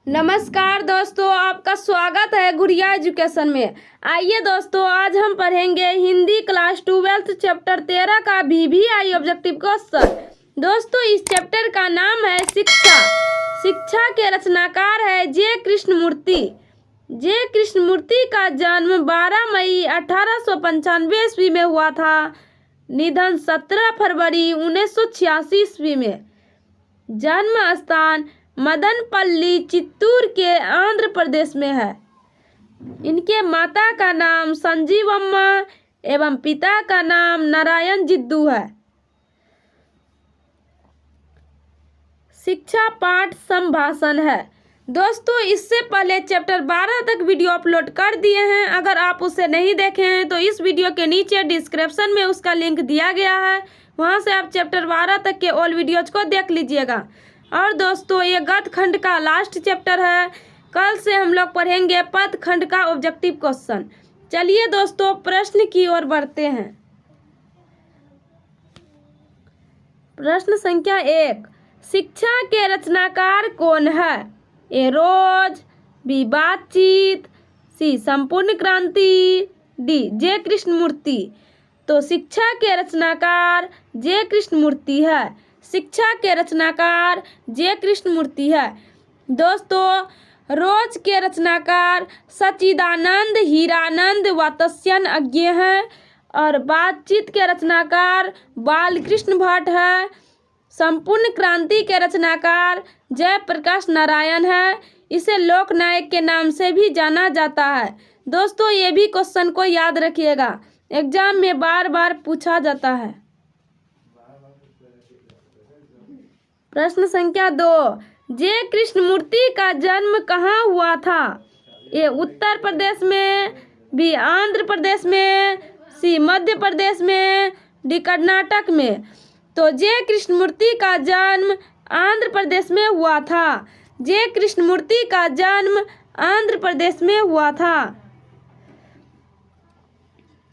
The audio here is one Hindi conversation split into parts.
नमस्कार दोस्तों, आपका स्वागत है गुड़िया एजुकेशन में। आइए दोस्तों, आज हम पढ़ेंगे हिंदी क्लास 12 चैप्टर 13 का VVI ऑब्जेक्टिव क्वेश्चन। दोस्तों, इस चैप्टर का नाम है शिक्षा। शिक्षा के रचनाकार है जे कृष्णमूर्ति। जे कृष्णमूर्ति का जन्म 12 मई 1895 ईस्वी में हुआ था। निधन 17 फरवरी 1986 ईस्वी में। जन्म स्थान मदनपल्ली, चित्तूर के आंध्र प्रदेश में है। इनके माता का नाम संजीवम्मा एवं पिता का नाम नारायण जिद्दू है। शिक्षा पाठ संभाषण है। दोस्तों, इससे पहले चैप्टर 12 तक वीडियो अपलोड कर दिए हैं। अगर आप उसे नहीं देखे हैं तो इस वीडियो के नीचे डिस्क्रिप्शन में उसका लिंक दिया गया है, वहां से आप चैप्टर 12 तक के ऑल वीडियोज को देख लीजिएगा। और दोस्तों, ये गद्य खंड का लास्ट चैप्टर है। कल से हम लोग पढ़ेंगे पद्य खंड का ऑब्जेक्टिव क्वेश्चन। चलिए दोस्तों, प्रश्न की ओर बढ़ते हैं। प्रश्न संख्या 1, शिक्षा के रचनाकार कौन है? ए रोज, बी बातचीत, सी संपूर्ण क्रांति, डी जे कृष्णमूर्ति। तो शिक्षा के रचनाकार जे कृष्णमूर्ति है। शिक्षा के रचनाकार जे कृष्णमूर्ति है। दोस्तों, रोज के रचनाकार सच्चिदानंद हीरानंद वात्स्यन अज्ञे हैं और बातचीत के रचनाकार बालकृष्ण भट्ट है। संपूर्ण क्रांति के रचनाकार जयप्रकाश नारायण है। इसे लोकनायक के नाम से भी जाना जाता है। दोस्तों, ये भी क्वेश्चन को याद रखिएगा, एग्जाम में बार बार पूछा जाता है। प्रश्न संख्या 2, जे कृष्णमूर्ति का जन्म कहाँ हुआ था? ए उत्तर प्रदेश में, बी आंध्र प्रदेश में, सी मध्य प्रदेश में, डी कर्नाटक में। तो जे कृष्णमूर्ति का जन्म आंध्र प्रदेश में हुआ था। जे कृष्णमूर्ति का जन्म आंध्र प्रदेश में हुआ था।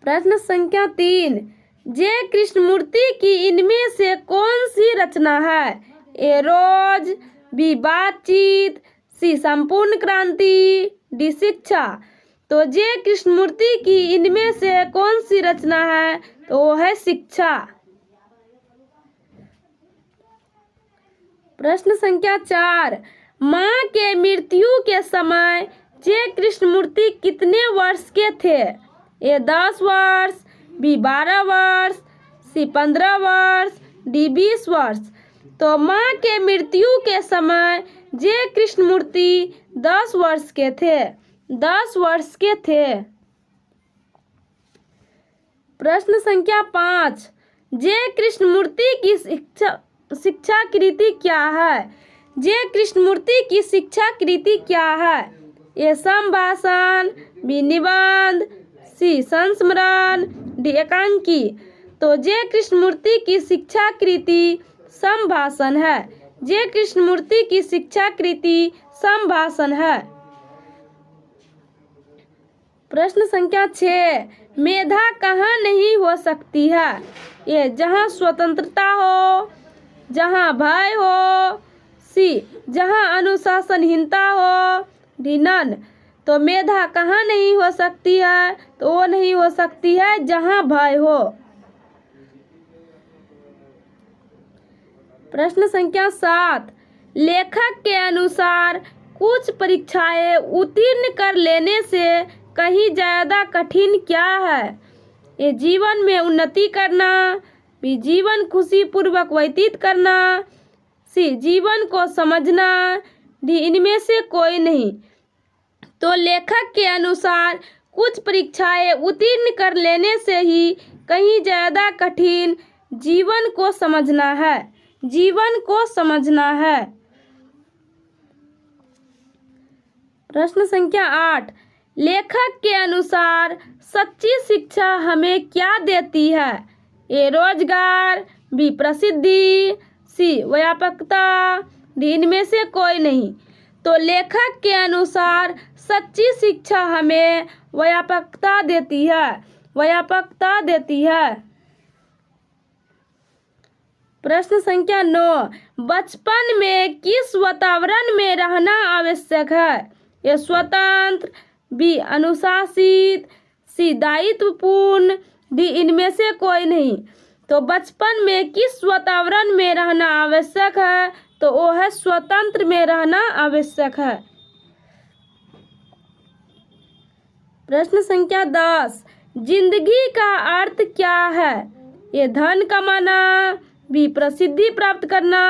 प्रश्न संख्या 3, जे कृष्णमूर्ति की इनमें से कौन सी रचना है? ए रोज, बी बातचीत, सी संपूर्ण क्रांति, डी शिक्षा। तो जे कृष्णमूर्ति की इनमें से कौन सी रचना है? तो वो है शिक्षा। प्रश्न संख्या 4, माँ के मृत्यु के समय जे कृष्णमूर्ति कितने वर्ष के थे? ए 10 वर्ष, बी 12 वर्ष, सी 15 वर्ष, डी 20 वर्ष। तो माँ के मृत्यु के समय जे कृष्णमूर्ति 10 वर्ष के थे। 10 वर्ष के थे। प्रश्न संख्या 5, जे कृष्णमूर्ति की शिक्षा कृति क्या है? जे कृष्णमूर्ति की शिक्षा कृति क्या है? ए संभाषण, बी निबंध, सी संस्मरण, डी एकांकी। तो जे कृष्णमूर्ति की शिक्षा कृति संभाषण है। जे कृष्णमूर्ति की शिक्षा कृति संभाषण है। प्रश्न संख्या 6, मेधा कहाँ नहीं हो सकती है? ये जहाँ स्वतंत्रता हो, जहाँ भय हो, सी जहाँ अनुशासनहीनता हो, डी नन। तो मेधा कहाँ नहीं हो सकती है? तो वो नहीं हो सकती है जहाँ भय हो। प्रश्न संख्या 7, लेखक के अनुसार कुछ परीक्षाएं उत्तीर्ण कर लेने से कहीं ज्यादा कठिन क्या है? ये जीवन में उन्नति करना, बी जीवन खुशी पूर्वक व्यतीत करना, सी जीवन को समझना, डी इनमें से कोई नहीं। तो लेखक के अनुसार कुछ परीक्षाएं उत्तीर्ण कर लेने से ही कहीं ज्यादा कठिन जीवन को समझना है। जीवन को समझना है। प्रश्न संख्या 8, लेखक के अनुसार सच्ची शिक्षा हमें क्या देती है? ए रोजगार, बी प्रसिद्धि, सी व्यापकता, डी इनमें से कोई नहीं। तो लेखक के अनुसार सच्ची शिक्षा हमें व्यापकता देती है। व्यापकता देती है। प्रश्न संख्या 9, बचपन में किस वातावरण में रहना आवश्यक है? ए स्वतंत्र, बी अनुशासित, सी दायित्वपूर्ण, डी इनमें से कोई नहीं। तो बचपन में किस वातावरण में रहना आवश्यक है? तो वो है स्वतंत्र में रहना आवश्यक है। प्रश्न संख्या 10, जिंदगी का अर्थ क्या है? ये धन कमाना, बी प्रसिद्धि प्राप्त करना,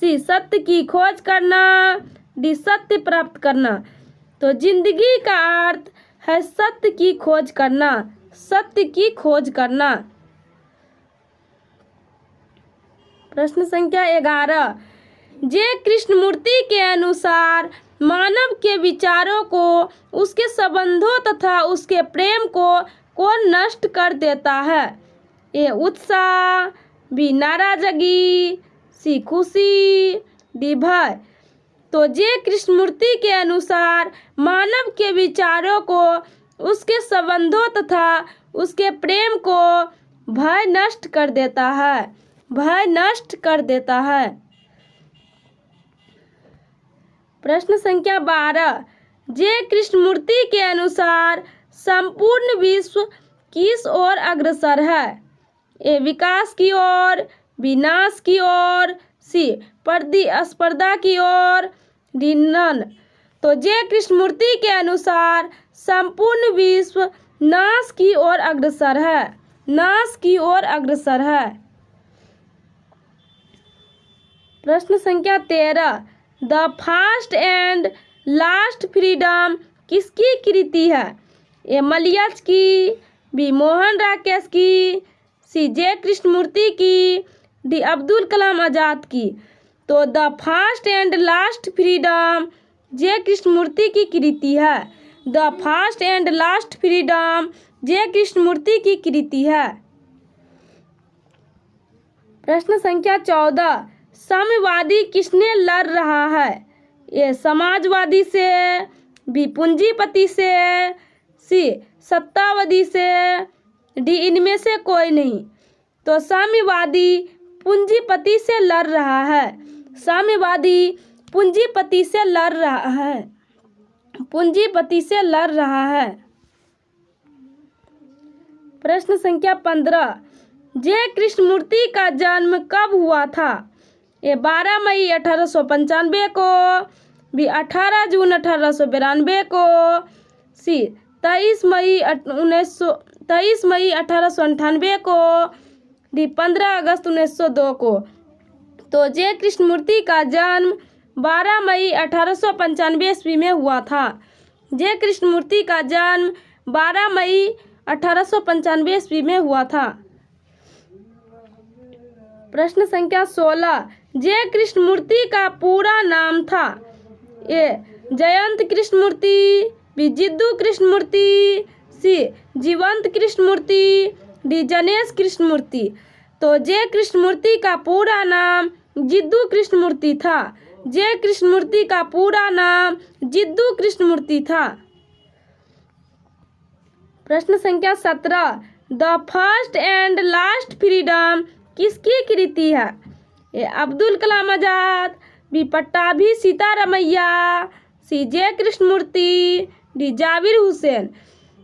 सी सत्य की खोज करना, डी सत्य प्राप्त करना। तो जिंदगी का अर्थ है सत्य की खोज करना, सत्य की खोज करना। प्रश्न संख्या 11, जे कृष्णमूर्ति के अनुसार मानव के विचारों को, उसके संबंधों तथा उसके प्रेम को कौन नष्ट कर देता है? ए उत्साह, बी नाराजगी, सी खुशी, डी भय। तो जे कृष्णमूर्ति के अनुसार मानव के विचारों को, उसके संबंधों तथा उसके प्रेम को भय नष्ट कर देता है, भय नष्ट कर देता है। प्रश्न संख्या 12, जे कृष्णमूर्ति के अनुसार संपूर्ण विश्व किस ओर अग्रसर है? ए विकास की ओर, विनाश की ओर, सी प्रतिस्पर्धा की ओर, डी नन। तो जे कृष्णमूर्ति के अनुसार संपूर्ण विश्व नाश की ओर अग्रसर है, नाश की ओर अग्रसर है। प्रश्न संख्या 13, the First and Last Freedom किसकी कृति है? ए मलियच की, बी मोहन राकेश की, सी जे कृष्णमूर्ति की, डी अब्दुल कलाम आज़ाद की। तो the First and Last Freedom J Krishnamurti की कृति है। The First and Last Freedom J Krishnamurti की कृति है। प्रश्न संख्या 14, साम्यवादी किसने लड़ रहा है? ए समाजवादी से, बी पूंजीपति से, सी सत्तावादी से, डी इनमें से कोई नहीं। तो साम्यवादी पूंजीपति से लड़ रहा है, साम्यवादी पूंजीपति से लड़ रहा है, पूंजीपति से लड़ रहा है। प्रश्न संख्या 15, जे कृष्णमूर्ति का जन्म कब हुआ था? ए 12 मई 1895 को, बी 18 जून 1892 को, सी 23 मई 1898 को, डी 15 अगस्त 1902 को। तो जे कृष्णमूर्ति का जन्म 12 मई 1895 ईस्वी में हुआ था। जे कृष्णमूर्ति का जन्म 12 मई 1895 ईस्वी में हुआ था। प्रश्न संख्या 16, जे कृष्णमूर्ति का पूरा नाम था? ए जयंत कृष्णमूर्ति, बी जिद्दू कृष्णमूर्ति, सी जीवंत कृष्णमूर्ति, डी जनेश कृष्णमूर्ति। तो जे कृष्णमूर्ति का पूरा नाम जिद्दू कृष्णमूर्ति था। जे कृष्णमूर्ति का पूरा नाम जिद्दू कृष्णमूर्ति था। प्रश्न संख्या 17, the First and Last Freedom किसकी कृति है? A Abdul Kalam Azad, B Pattabhi Sitaramayya, C J Krishnamurti, D Jabir Hussain.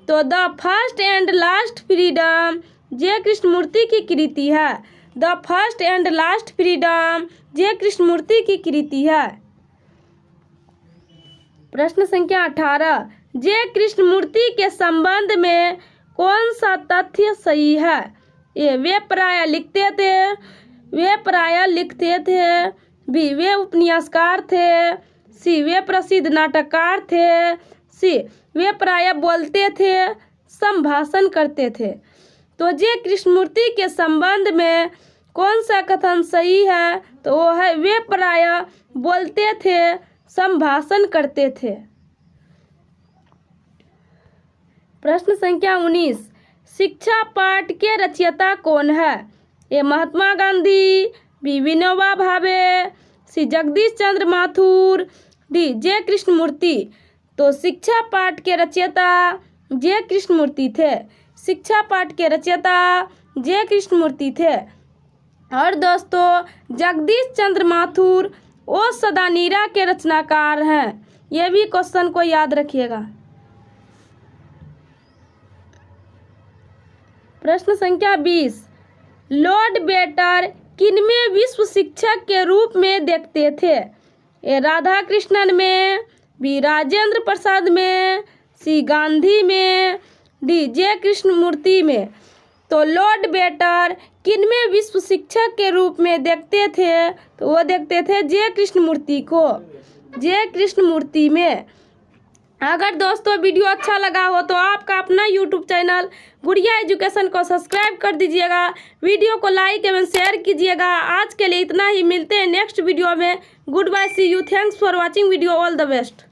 तो the First and Last Freedom J Krishnamurti की कृति है। The First and Last Freedom J Krishnamurti की कृति है। प्रश्न संख्या 18, जे कृष्णमूर्ति के संबंध में कौन सा तथ्य सही है? ए वे प्रायः लिखते थे, बी वे उपन्यासकार थे, सी वे प्रसिद्ध नाटककार थे, सी वे प्रायः बोलते थे, संभाषण करते थे। तो जे कृष्णमूर्ति के संबंध में कौन सा कथन सही है? तो वो है वे प्रायः बोलते थे, संभाषण करते थे। प्रश्न संख्या 19, शिक्षा पाठ के रचयिता कौन है? ए महात्मा गांधी, बी विनोबा भावे, सी जगदीश चंद्र माथुर, डी जे कृष्णमूर्ति। तो शिक्षा पाठ के रचयिता जे कृष्णमूर्ति थे। शिक्षा पाठ के रचयिता जे कृष्णमूर्ति थे। और दोस्तों जगदीश चंद्र माथुर ओ सदानीरा के रचनाकार हैं। ये भी क्वेश्चन को याद रखिएगा। प्रश्न संख्या 20, लॉर्ड बेटर किनमें विश्व शिक्षक के रूप में देखते थे? ए राधा कृष्णन में, बी राजेंद्र प्रसाद में, सी गांधी में, डी जे कृष्णमूर्ति में। तो लॉर्ड बेटर किनमें विश्व शिक्षक के रूप में देखते थे? तो वो देखते थे जे कृष्णमूर्ति को, जे कृष्णमूर्ति में। अगर दोस्तों वीडियो अच्छा लगा हो तो आपका अपना यूट्यूब चैनल गुड़िया एजुकेशन को सब्सक्राइब कर दीजिएगा, वीडियो को लाइक एवं शेयर कीजिएगा। आज के लिए इतना ही, मिलते हैं नेक्स्ट वीडियो में। Goodbye, see you, thanks for watching video, all the best.